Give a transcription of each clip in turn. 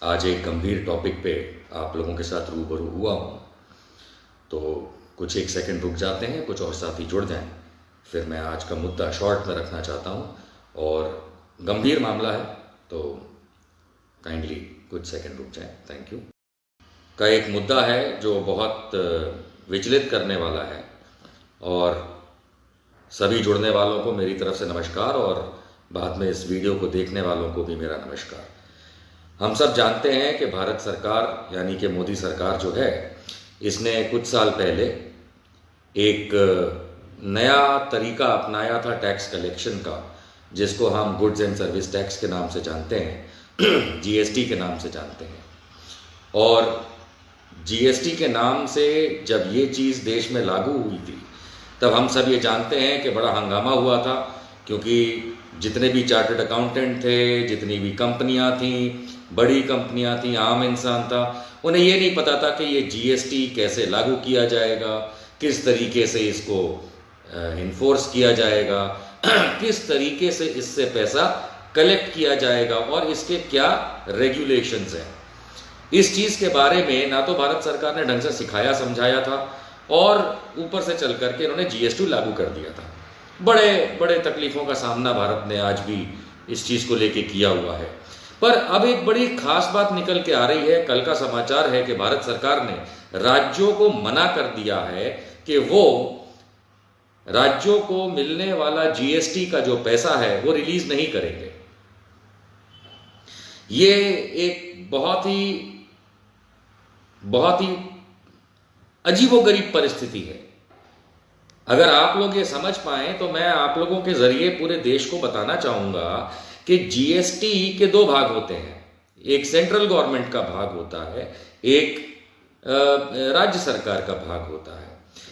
आज एक गंभीर टॉपिक पे आप लोगों के साथ रूबरू हुआ हूँ, तो कुछ एक सेकंड रुक जाते हैं, कुछ और साथी जुड़ जाएं। फिर मैं आज का मुद्दा शॉर्ट में रखना चाहता हूँ और गंभीर मामला है, तो काइंडली कुछ सेकंड रुक जाएं। Thank you. का एक मुद्दा है जो बहुत विचलित करने वाला है और सभी जुड़ने वालों को मेरी तरफ से नमस्कार और बाद में इस वीडियो को देखने वालों को भी मेरा नमस्कार। हम सब जानते हैं कि भारत सरकार यानी कि मोदी सरकार जो है, इसने कुछ साल पहले एक नया तरीका अपनाया था टैक्स कलेक्शन का, जिसको हम गुड्स एंड सर्विस टैक्स के नाम से जानते हैं, जीएसटी के नाम से जानते हैं। और जीएसटी के नाम से जब ये चीज़ देश में लागू हुई थी, तब हम सब ये जानते हैं कि बड़ा हंगामा हुआ था, क्योंकि जितने भी चार्टर्ड अकाउंटेंट थे, जितनी भी कंपनियां थीं, बड़ी कंपनियां थीं, आम इंसान था, उन्हें ये नहीं पता था कि ये जीएसटी कैसे लागू किया जाएगा, किस तरीके से इसको इन्फोर्स किया जाएगा, किस तरीके से इससे पैसा कलेक्ट किया जाएगा और इसके क्या रेगुलेशंस हैं। इस चीज़ के बारे में ना तो भारत सरकार ने ढंग से सिखाया समझाया था और ऊपर से चल करके इन्होंने जीएसटी लागू कर दिया था। बड़े बड़े तकलीफ़ों का सामना भारत ने आज भी इस चीज़ को लेके किया हुआ है। पर अब एक बड़ी खास बात निकल के आ रही है। कल का समाचार है कि भारत सरकार ने राज्यों को मना कर दिया है कि वो राज्यों को मिलने वाला जीएसटी का जो पैसा है वो रिलीज नहीं करेंगे। ये एक बहुत ही अजीबोगरीब परिस्थिति है। अगर आप लोग ये समझ पाए तो मैं आप लोगों के जरिए पूरे देश को बताना चाहूंगा कि जीएसटी के दो भाग होते हैं। एक सेंट्रल गवर्नमेंट का भाग होता है, एक राज्य सरकार का भाग होता है।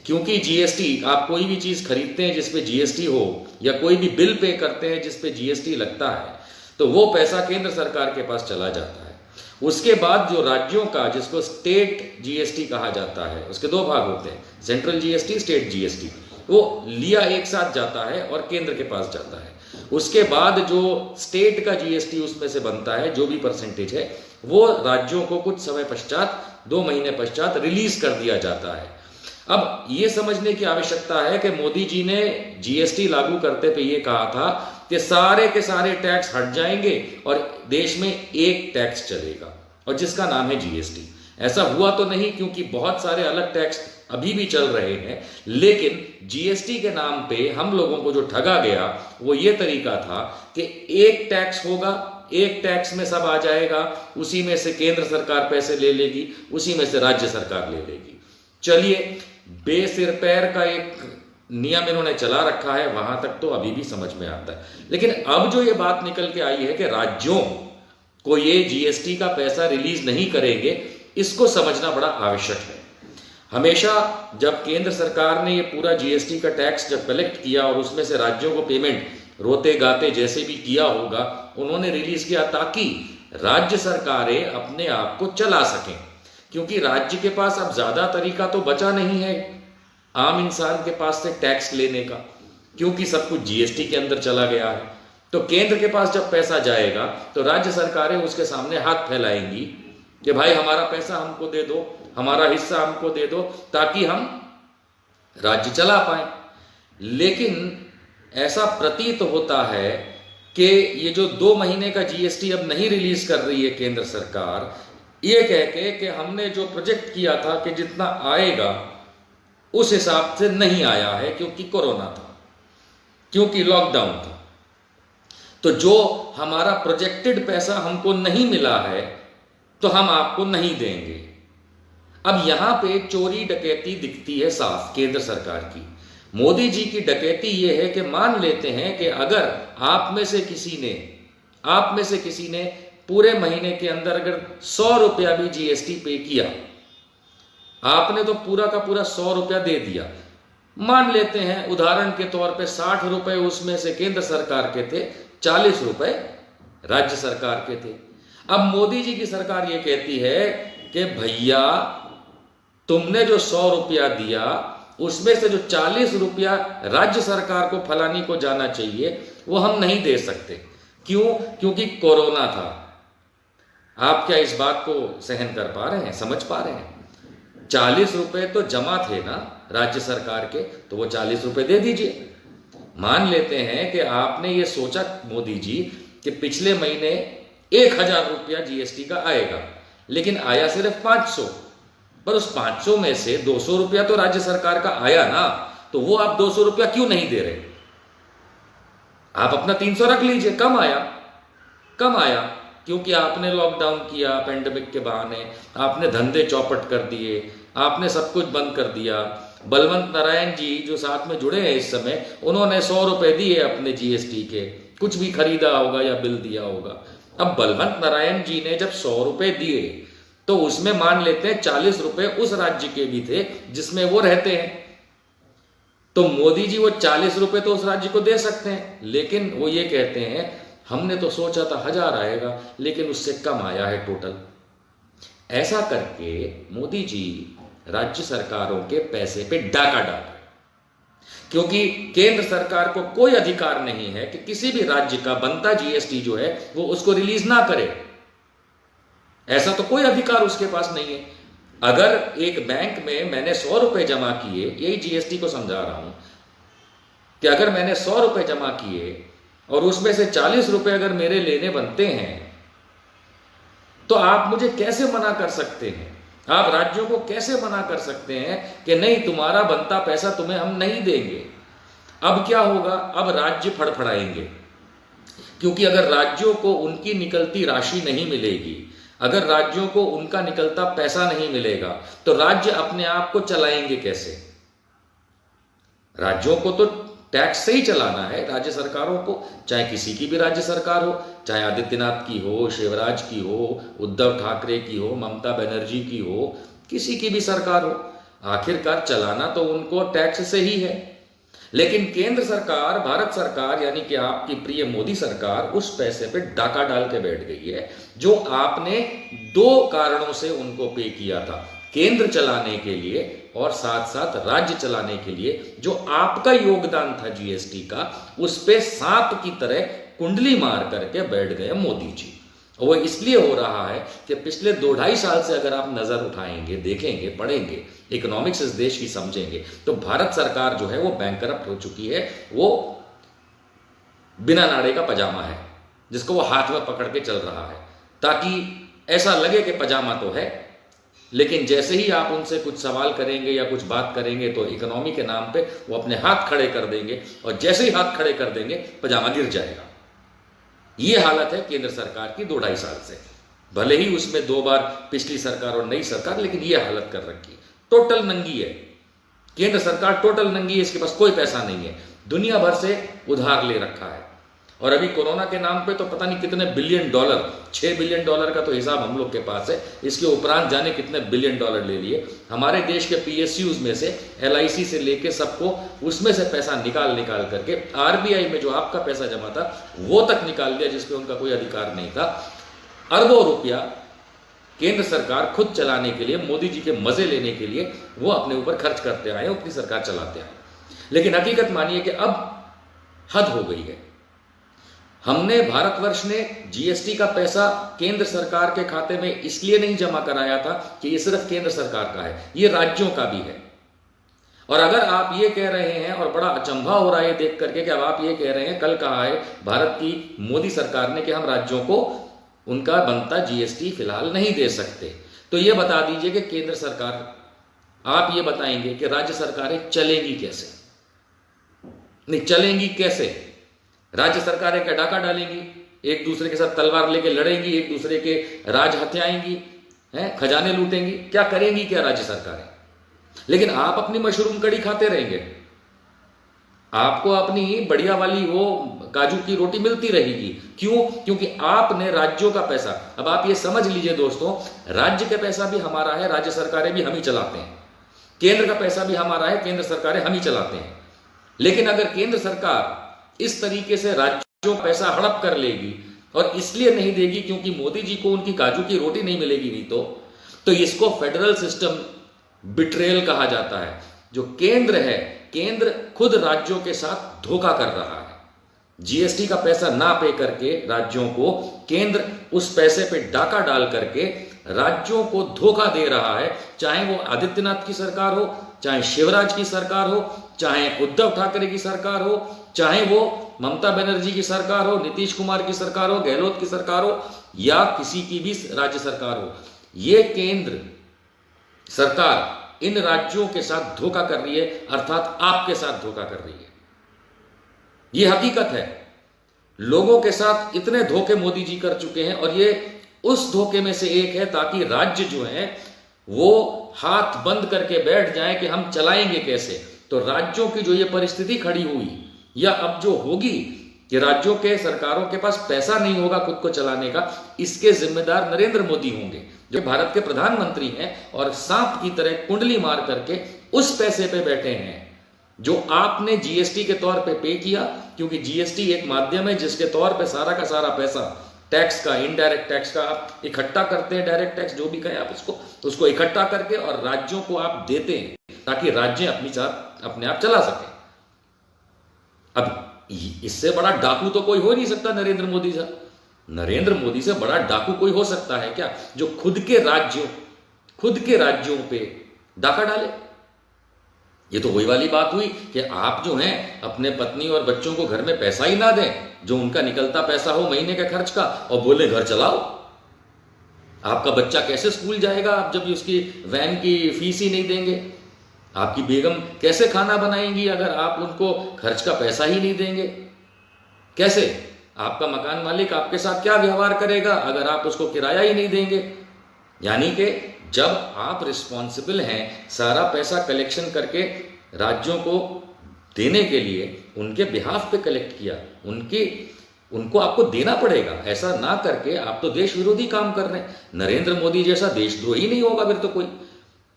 क्योंकि जीएसटी, आप कोई भी चीज खरीदते हैं जिसपे जीएसटी हो या कोई भी बिल पे करते हैं जिसपे जीएसटी लगता है, तो वो पैसा केंद्र सरकार के पास चला जाता है। उसके बाद जो राज्यों का, जिसको स्टेट जीएसटी कहा जाता है, उसके दो भाग होते हैं, सेंट्रल जीएसटी, स्टेट जीएसटी। वो लिया एक साथ जाता है और केंद्र के पास जाता है। उसके बाद जो स्टेट का जीएसटी उसमें से बनता है, जो भी परसेंटेज है, वो राज्यों को कुछ समय पश्चात, 2 महीने पश्चात रिलीज कर दिया जाता है। अब ये समझने की आवश्यकता है कि मोदी जी ने जीएसटी लागू करते पे ये कहा था कि सारे के सारे टैक्स हट जाएंगे और देश में एक टैक्स चलेगा, और जिसका नाम है जीएसटी। ऐसा हुआ तो नहीं, क्योंकि बहुत सारे अलग टैक्स अभी भी चल रहे हैं, लेकिन जीएसटी के नाम पे हम लोगों को जो ठगा गया वो ये तरीका था कि एक टैक्स होगा, एक टैक्स में सब आ जाएगा, उसी में से केंद्र सरकार पैसे ले लेगी, उसी में से राज्य सरकार ले लेगी। चलिए, बेसिर पैर का एक नियम इन्होंने चला रखा है, वहां तक तो अभी भी समझ में आता है। लेकिन अब जो ये बात निकल के आई है कि राज्यों को ये जीएसटी का पैसा रिलीज नहीं करेंगे, इसको समझना बड़ा आवश्यक है। हमेशा जब केंद्र सरकार ने ये पूरा जीएसटी का टैक्स जब कलेक्ट किया और उसमें से राज्यों को पेमेंट रोते गाते जैसे भी किया होगा, उन्होंने रिलीज किया ताकि राज्य सरकारें अपने आप को चला सकें। क्योंकि राज्य के पास अब ज्यादा तरीका तो बचा नहीं है आम इंसान के पास से टैक्स लेने का, क्योंकि सब कुछ जीएसटी के अंदर चला गया है। तो केंद्र के पास जब पैसा जाएगा तो राज्य सरकारें उसके सामने हाथ फैलाएंगी कि भाई हमारा पैसा हमको दे दो, हमारा हिस्सा हमको दे दो, ताकि हम राज्य चला पाए। लेकिन ऐसा प्रतीत होता है कि ये जो 2 महीने का जीएसटी अब नहीं रिलीज कर रही है केंद्र सरकार, ये कह के कि हमने जो प्रोजेक्ट किया था कि जितना आएगा उस हिसाब से नहीं आया है, क्योंकि कोरोना था, क्योंकि लॉकडाउन था। तो जो हमारा प्रोजेक्टेड पैसा हमको नहीं मिला है तो हम आपको नहीं देंगे। अब यहां पे चोरी डकैती दिखती है साफ केंद्र सरकार की। मोदी जी की डकैती यह है कि मान लेते हैं कि अगर आप में से किसी ने पूरे महीने के अंदर अगर 100 रुपया भी जीएसटी पे किया, आपने तो पूरा का पूरा 100 रुपया दे दिया। मान लेते हैं उदाहरण के तौर पे 60 रुपए उसमें से केंद्र सरकार के थे, 40 रुपए राज्य सरकार के थे। अब मोदी जी की सरकार ये कहती है कि भैया तुमने जो 100 रुपया दिया उसमें से जो 40 रुपया राज्य सरकार को फलानी को जाना चाहिए वो हम नहीं दे सकते। क्यों? क्योंकि कोरोना था। आप क्या इस बात को सहन कर पा रहे हैं, समझ पा रहे हैं? 40 रुपए तो जमा थे ना राज्य सरकार के, तो वो 40 रुपए दे दीजिए। मान लेते हैं कि आपने ये सोचा मोदी जी कि पिछले महीने 1000 रुपया जीएसटी का आएगा, लेकिन आया सिर्फ 500, पर उस 500 में से 200 रुपया तो राज्य सरकार का आया ना, तो वो आप 200 रुपया क्यों नहीं दे रहे? आप अपना 300 रख लीजिए। कम आया क्योंकि आपने लॉकडाउन किया पेंडेमिक के बहाने, आपने धंधे चौपट कर दिए, आपने सब कुछ बंद कर दिया। बलवंत नारायण जी जो साथ में जुड़े हैं इस समय, उन्होंने 100 रुपए दिए अपने जीएसटी के, कुछ भी खरीदा होगा या बिल दिया होगा। अब बलवंत नारायण जी ने जब 100 रुपए दिए, तो उसमें मान लेते हैं 40 रुपए उस राज्य के भी थे जिसमें वो रहते हैं, तो मोदी जी वो 40 रुपए तो उस राज्य को दे सकते हैं, लेकिन वो ये कहते हैं हमने तो सोचा था 1000 आएगा, लेकिन उससे कम आया है टोटल। ऐसा करके मोदी जी राज्य सरकारों के पैसे पे डाका डाल रहे, क्योंकि केंद्र सरकार को कोई अधिकार नहीं है कि किसी भी राज्य का बनता जीएसटी जो है वो उसको रिलीज ना करे। ऐसा तो कोई अधिकार उसके पास नहीं है। अगर एक बैंक में मैंने 100 रुपए जमा किए, यही जीएसटी को समझा रहा हूं कि अगर मैंने 100 रुपए जमा किए और उसमें से 40 रुपए अगर मेरे लेने बनते हैं, तो आप मुझे कैसे मना कर सकते हैं? आप राज्यों को कैसे मना कर सकते हैं कि नहीं, तुम्हारा बनता पैसा तुम्हें हम नहीं देंगे? अब क्या होगा? अब राज्य फड़फड़ाएंगे, क्योंकि अगर राज्यों को उनकी निकलती राशि नहीं मिलेगी, अगर राज्यों को उनका निकलता पैसा नहीं मिलेगा, तो राज्य अपने आप को चलाएंगे कैसे? राज्यों को तो टैक्स से ही चलाना है, राज्य सरकारों को, चाहे किसी की भी राज्य सरकार हो, चाहे आदित्यनाथ की हो, शिवराज की हो, उद्धव ठाकरे की हो, ममता बनर्जी की हो, किसी की भी सरकार हो, आखिरकार चलाना तो उनको टैक्स से ही है। लेकिन केंद्र सरकार, भारत सरकार यानी कि आपकी प्रिय मोदी सरकार उस पैसे पे डाका डाल के बैठ गई है, जो आपने 2 कारणों से उनको पे किया था, केंद्र चलाने के लिए और साथ साथ राज्य चलाने के लिए। जो आपका योगदान था जीएसटी का, उस पे सांप की तरह कुंडली मार करके बैठ गए मोदी जी। वो इसलिए हो रहा है कि पिछले 2-2.5 साल से अगर आप नजर उठाएंगे, देखेंगे, पढ़ेंगे, इकोनॉमिक्स इस देश की समझेंगे, तो भारत सरकार जो है वो बैंकरप्ट हो चुकी है। वो बिना नाड़े का पजामा है, जिसको वो हाथ में पकड़ के चल रहा है, ताकि ऐसा लगे कि पजामा तो है, लेकिन जैसे ही आप उनसे कुछ सवाल करेंगे या कुछ बात करेंगे, तो इकोनॉमी के नाम पे वो अपने हाथ खड़े कर देंगे, और जैसे ही हाथ खड़े कर देंगे पजामा गिर जाएगा। ये हालत है केंद्र सरकार की 2-2.5 साल से। भले ही उसमें 2 बार पिछली सरकार और नई सरकार, लेकिन ये हालत कर रखी है। टोटल नंगी है केंद्र सरकार, टोटल नंगी है। इसके पास कोई पैसा नहीं है, दुनिया भर से उधार ले रखा है, और अभी कोरोना के नाम पे तो पता नहीं कितने बिलियन डॉलर, 6 बिलियन डॉलर का तो हिसाब हम लोग के पास है, इसके उपरांत जाने कितने बिलियन डॉलर ले लिए। हमारे देश के पीएसयूज में से, एलआईसी से लेके सबको, उसमें से पैसा निकाल करके आरबीआई में जो आपका पैसा जमा था वो तक निकाल लिया, जिसपे उनका कोई अधिकार नहीं था। अरबों रुपया केंद्र सरकार खुद चलाने के लिए, मोदी जी के मजे लेने के लिए वो अपने ऊपर खर्च करते आए, अपनी सरकार चलाते आए। लेकिन हकीकत मानिए कि अब हद हो गई है। हमने, भारतवर्ष ने जीएसटी का पैसा केंद्र सरकार के खाते में इसलिए नहीं जमा कराया था कि ये सिर्फ केंद्र सरकार का है, ये राज्यों का भी है। और अगर आप ये कह रहे हैं, और बड़ा अचंभा हो रहा है देख करके कि अब आप ये कह रहे हैं, कल कहा है भारत की मोदी सरकार ने कि हम राज्यों को उनका बनता जीएसटी फिलहाल नहीं दे सकते, तो ये बता दीजिए कि केंद्र सरकार, आप ये बताएंगे कि राज्य सरकारें चलेंगी कैसे? नहीं चलेंगी कैसे? राज्य सरकारें क्या डाका डालेंगी, एक दूसरे के साथ तलवार लेके लड़ेंगी, एक दूसरे के राज हत्याएंगी, खजाने लूटेंगी? क्या करेंगी क्या राज्य सरकारें? लेकिन आप अपनी मशरूम कड़ी खाते रहेंगे, आपको अपनी बढ़िया वाली वो काजू की रोटी मिलती रहेगी। क्यों? क्योंकि आपने राज्यों का पैसा, अब आप ये समझ लीजिए दोस्तों, राज्य का पैसा भी हमारा है, राज्य सरकारें भी हम ही चलाते हैं, केंद्र का पैसा भी हमारा है, केंद्र सरकारें हम ही चलाते हैं। लेकिन अगर केंद्र सरकार इस तरीके से राज्यों का पैसा हड़प कर लेगी, और इसलिए नहीं देगी क्योंकि मोदी जी को उनकी काजू की रोटी नहीं मिलेगी, नहीं तो इसको फेडरल सिस्टम बिट्रेयल कहा जाता है। जो केंद्र है, केंद्र खुद राज्यों के साथ धोखा कर रहा है। जीएसटी का पैसा ना पे करके राज्यों को केंद्र उस पैसे पे डाका डाल करके राज्यों को धोखा दे रहा है। चाहे वो आदित्यनाथ की सरकार हो, चाहे शिवराज की सरकार हो, चाहे उद्धव ठाकरे की सरकार हो, चाहे वो ममता बनर्जी की सरकार हो, नीतीश कुमार की सरकार हो, गहलोत की सरकार हो, या किसी की भी राज्य सरकार हो, ये केंद्र सरकार इन राज्यों के साथ धोखा कर रही है, अर्थात आपके साथ धोखा कर रही है। ये हकीकत है। लोगों के साथ इतने धोखे मोदी जी कर चुके हैं और ये उस धोखे में से एक है, ताकि राज्य जो है वो हाथ बंद करके बैठ जाए कि हम चलाएंगे कैसे। तो राज्यों की जो ये परिस्थिति खड़ी हुई या अब जो होगी कि राज्यों के सरकारों के पास पैसा नहीं होगा खुद को चलाने का, इसके जिम्मेदार नरेंद्र मोदी होंगे, जो भारत के प्रधानमंत्री हैं और सांप की तरह कुंडली मार करके उस पैसे पे बैठे हैं जो आपने जीएसटी के तौर पे किया। क्योंकि जीएसटी एक माध्यम है जिसके तौर पे सारा का सारा पैसा टैक्स का, इनडायरेक्ट टैक्स का आप इकट्ठा करते हैं, डायरेक्ट टैक्स जो भी कहें आप उसको इकट्ठा करके और राज्यों को आप देते हैं ताकि राज्य अपने आप चला सके। अब इससे बड़ा डाकू तो कोई हो नहीं सकता नरेंद्र मोदी से। नरेंद्र मोदी से बड़ा डाकू कोई हो सकता है क्या, जो खुद के राज्यों पे डाका डाले। ये तो वही वाली बात हुई कि आप जो हैं अपने पत्नी और बच्चों को घर में पैसा ही ना दें, जो उनका निकलता पैसा हो महीने के खर्च का, और बोले घर चलाओ। आपका बच्चा कैसे स्कूल जाएगा आप जब उसकी वैन की फीस ही नहीं देंगे? आपकी बेगम कैसे खाना बनाएंगी अगर आप उनको खर्च का पैसा ही नहीं देंगे? कैसे? आपका मकान मालिक आपके साथ क्या व्यवहार करेगा अगर आप उसको किराया ही नहीं देंगे? यानी कि जब आप रिस्पॉन्सिबल हैं सारा पैसा कलेक्शन करके राज्यों को देने के लिए, उनके बिहाफ पे कलेक्ट किया, उनको आपको देना पड़ेगा। ऐसा ना करके आप तो देश विरोधी काम कर रहे हैं। नरेंद्र मोदी जैसा देशद्रोही नहीं होगा फिर तो कोई,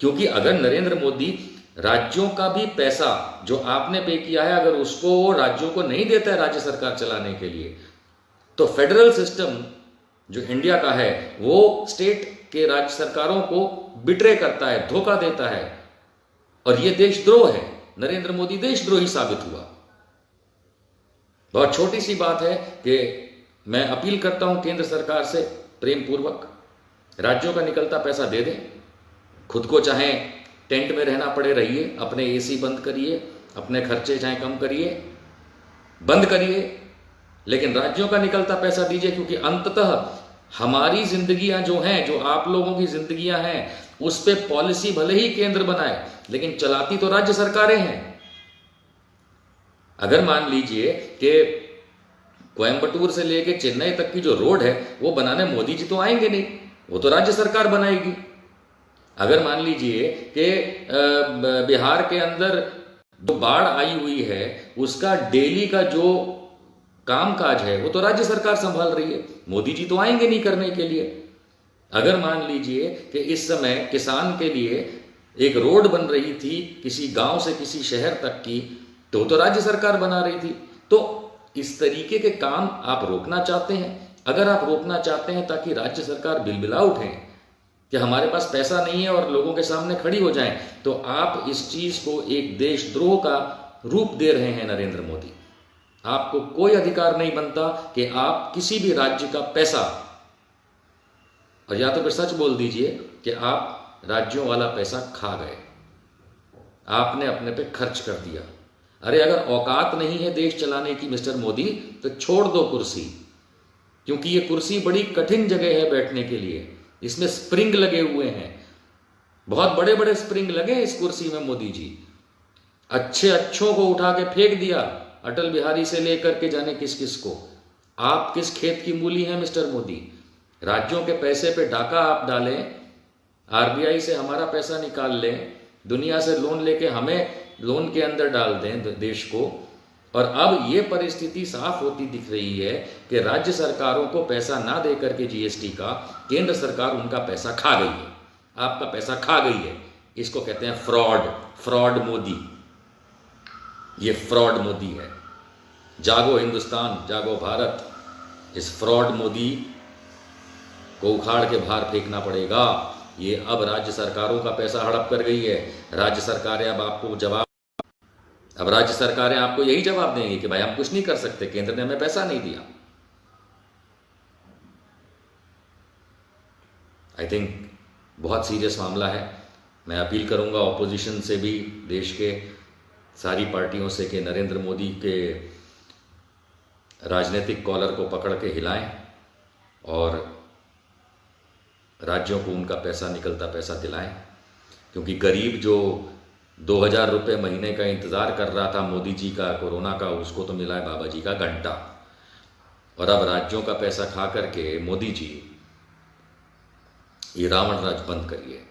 क्योंकि अगर नरेंद्र मोदी राज्यों का भी पैसा जो आपने पे किया है अगर उसको राज्यों को नहीं देता है राज्य सरकार चलाने के लिए, तो फेडरल सिस्टम जो इंडिया का है वो स्टेट के राज्य सरकारों को बिट्रे करता है, धोखा देता है, और यह देशद्रोह है। नरेंद्र मोदी देशद्रोही साबित हुआ। बहुत छोटी सी बात है कि मैं अपील करता हूं केंद्र सरकार से प्रेम पूर्वक, राज्यों का निकलता पैसा दे दें। खुद को चाहे टेंट में रहना पड़े रहिए, अपने एसी बंद करिए, अपने खर्चे चाहे कम करिए, बंद करिए, लेकिन राज्यों का निकलता पैसा दीजिए। क्योंकि अंततः हमारी जिंदगियां जो हैं, जो आप लोगों की जिंदगियां हैं, उस पे पॉलिसी भले ही केंद्र बनाए लेकिन चलाती तो राज्य सरकारें हैं। अगर मान लीजिए कि कोयंबटूर से लेके चेन्नई तक की जो रोड है वो बनाने मोदी जी तो आएंगे नहीं, वो तो राज्य सरकार बनाएगी। अगर मान लीजिए कि बिहार के अंदर जो बाढ़ आई हुई है उसका डेली का जो कामकाज है वो तो राज्य सरकार संभाल रही है, मोदी जी तो आएंगे नहीं करने के लिए। अगर मान लीजिए कि इस समय किसान के लिए एक रोड बन रही थी किसी गांव से किसी शहर तक की, तो राज्य सरकार बना रही थी। तो इस तरीके के काम आप रोकना चाहते हैं। अगर आप रोकना चाहते हैं ताकि राज्य सरकार बिलबिला उठे कि हमारे पास पैसा नहीं है और लोगों के सामने खड़ी हो जाएं, तो आप इस चीज को एक देशद्रोह का रूप दे रहे हैं नरेंद्र मोदी। आपको कोई अधिकार नहीं बनता कि आप किसी भी राज्य का पैसा, और या तो फिर सच बोल दीजिए कि आप राज्यों वाला पैसा खा गए, आपने अपने पे खर्च कर दिया। अरे अगर औकात नहीं है देश चलाने की मिस्टर मोदी, तो छोड़ दो कुर्सी, क्योंकि ये कुर्सी बड़ी कठिन जगह है बैठने के लिए। इसमें स्प्रिंग लगे हुए हैं, बहुत बड़े बड़े स्प्रिंग लगे इस कुर्सी में। मोदी जी अच्छों को उठा के फेंक दिया, अटल बिहारी से लेकर के जाने किस किस को। आप किस खेत की मूली हैं मिस्टर मोदी? राज्यों के पैसे पे डाका आप डालें, आरबीआई से हमारा पैसा निकाल लें, दुनिया से लोन लेके हमें लोन के अंदर डाल दें देश को, और अब ये परिस्थिति साफ होती दिख रही है कि राज्य सरकारों को पैसा ना दे करके जीएसटी का केंद्र सरकार उनका पैसा खा गई है, आपका पैसा खा गई है। इसको कहते हैं फ्रॉड मोदी। ये फ्रॉड मोदी है। जागो हिंदुस्तान, जागो भारत। इस फ्रॉड मोदी को उखाड़ के बाहर फेंकना पड़ेगा। ये अब राज्य सरकारों का पैसा हड़प कर गई है। राज्य सरकारें अब आपको जवाब, अब राज्य सरकारें आपको यही जवाब देंगी कि भाई हम कुछ नहीं कर सकते, केंद्र ने हमें पैसा नहीं दिया। आई थिंक बहुत सीरियस मामला है। मैं अपील करूंगा ऑपोजिशन से भी, देश के सारी पार्टियों से, कि नरेंद्र मोदी के राजनीतिक कॉलर को पकड़ के हिलाएं और राज्यों को उनका पैसा, निकलता पैसा दिलाएं। क्योंकि गरीब जो 2000 रुपये महीने का इंतज़ार कर रहा था मोदी जी का, कोरोना का, उसको तो मिला है बाबा जी का घंटा। और अब राज्यों का पैसा खा करके मोदी जी ये रावण राज बंद करिए।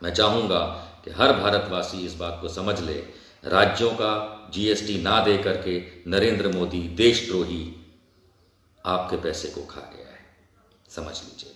मैं चाहूँगा कि हर भारतवासी इस बात को समझ ले, राज्यों का जीएसटी ना दे करके नरेंद्र मोदी देशद्रोही आपके पैसे को खा गया है, समझ लीजिए।